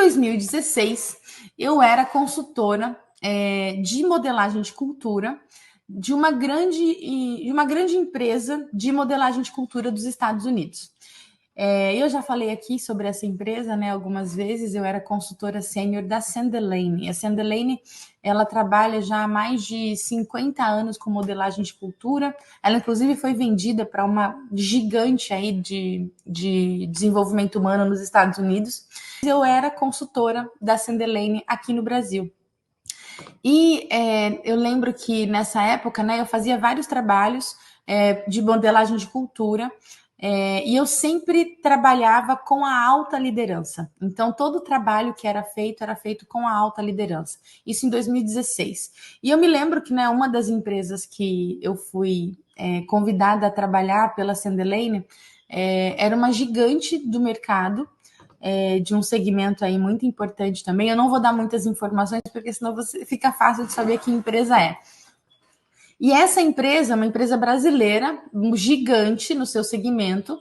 2016, eu era consultora de modelagem de cultura de uma grande empresa de modelagem de cultura dos Estados Unidos. Eu já falei aqui sobre essa empresa, né, algumas vezes. Eu era consultora sênior da Sandelane. A Sandelane, ela trabalha já há mais de 50 anos com modelagem de cultura. Ela, inclusive, foi vendida para uma gigante aí de desenvolvimento humano nos Estados Unidos. Eu era consultora da Sandelane aqui no Brasil. E eu lembro que nessa época, né, eu fazia vários trabalhos de modelagem de cultura. E eu sempre trabalhava com a alta liderança. Então, todo o trabalho que era feito com a alta liderança. Isso em 2016. E eu me lembro que, né, uma das empresas que eu fui convidada a trabalhar pela Sandelane era uma gigante do mercado, de um segmento aí muito importante também. Eu não vou dar muitas informações, porque senão fica fácil de saber que empresa é. E essa empresa é uma empresa brasileira, gigante no seu segmento,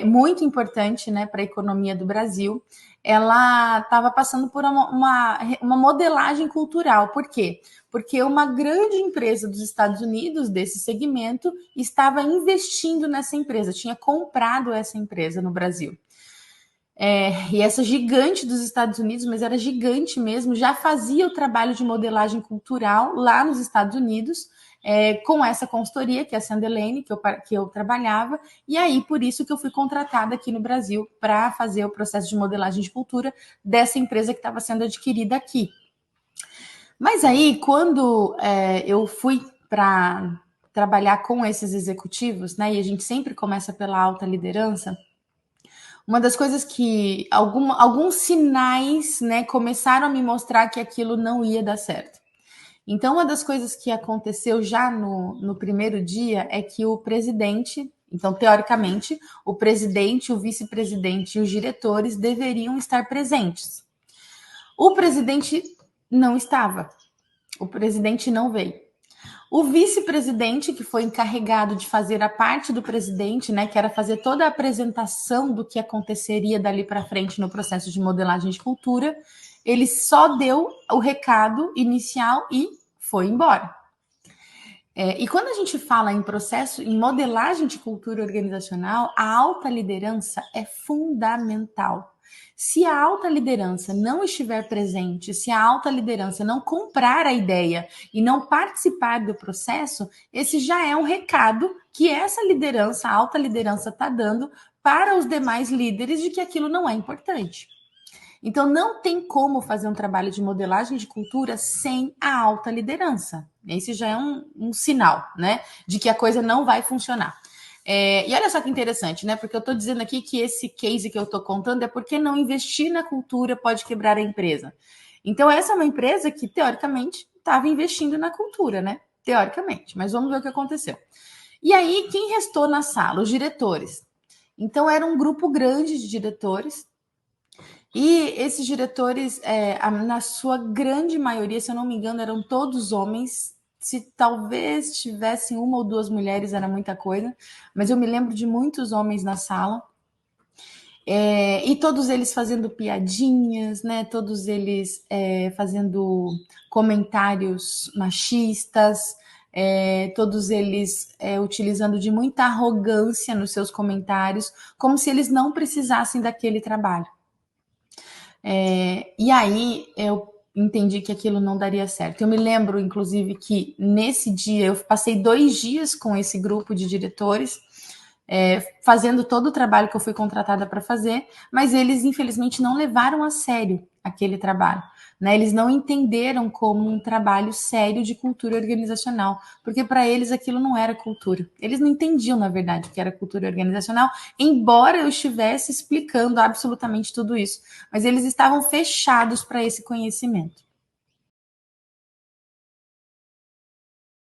muito importante, né, para a economia do Brasil. Ela estava passando por uma modelagem cultural. Por quê? Porque uma grande empresa dos Estados Unidos, desse segmento, estava investindo nessa empresa, tinha comprado essa empresa no Brasil. E essa gigante dos Estados Unidos, mas era gigante mesmo, já fazia o trabalho de modelagem cultural lá nos Estados Unidos, com essa consultoria, que é a Sandelane, que eu trabalhava, e aí por isso que eu fui contratada aqui no Brasil para fazer o processo de modelagem de cultura dessa empresa que estava sendo adquirida aqui. Mas aí, quando eu fui para trabalhar com esses executivos, né, e a gente sempre começa pela alta liderança, uma das coisas que alguns sinais, né, começaram a me mostrar que aquilo não ia dar certo. Então, uma das coisas que aconteceu já no primeiro dia é que o presidente, então, teoricamente, o presidente, o vice-presidente e os diretores deveriam estar presentes. O presidente não estava. O presidente não veio. O vice-presidente, que foi encarregado de fazer a parte do presidente, né, que era fazer toda a apresentação do que aconteceria dali para frente no processo de modelagem de cultura, ele só deu o recado inicial e foi embora. E quando a gente fala em processo, em modelagem de cultura organizacional, a alta liderança é fundamental. Se a alta liderança não estiver presente, se a alta liderança não comprar a ideia e não participar do processo, esse já é um recado que essa liderança, a alta liderança, está dando para os demais líderes de que aquilo não é importante. Então, não tem como fazer um trabalho de modelagem de cultura sem a alta liderança. Esse já é um sinal, né, de que a coisa não vai funcionar. E olha só que interessante, né? Porque eu estou dizendo aqui que esse case que eu estou contando é porque não investir na cultura pode quebrar a empresa. Então, essa é uma empresa que, teoricamente, estava investindo na cultura, né? Teoricamente. Mas vamos ver o que aconteceu. E aí, quem restou na sala? Os diretores. Então, era um grupo grande de diretores. E esses diretores, na sua grande maioria, se eu não me engano, eram todos homens. Se talvez tivessem uma ou duas mulheres, era muita coisa, mas eu me lembro de muitos homens na sala, e todos eles fazendo piadinhas, né? Todos eles fazendo comentários machistas, todos eles utilizando de muita arrogância nos seus comentários, como se eles não precisassem daquele trabalho. E aí eu entendi que aquilo não daria certo. Eu me lembro, inclusive, que nesse dia eu passei 2 dias com esse grupo de diretores, fazendo todo o trabalho que eu fui contratada para fazer, mas eles, infelizmente, não levaram a sério aquele trabalho. Né? Eles não entenderam como um trabalho sério de cultura organizacional, porque para eles aquilo não era cultura. Eles não entendiam, na verdade, o que era cultura organizacional, embora eu estivesse explicando absolutamente tudo isso, mas eles estavam fechados para esse conhecimento.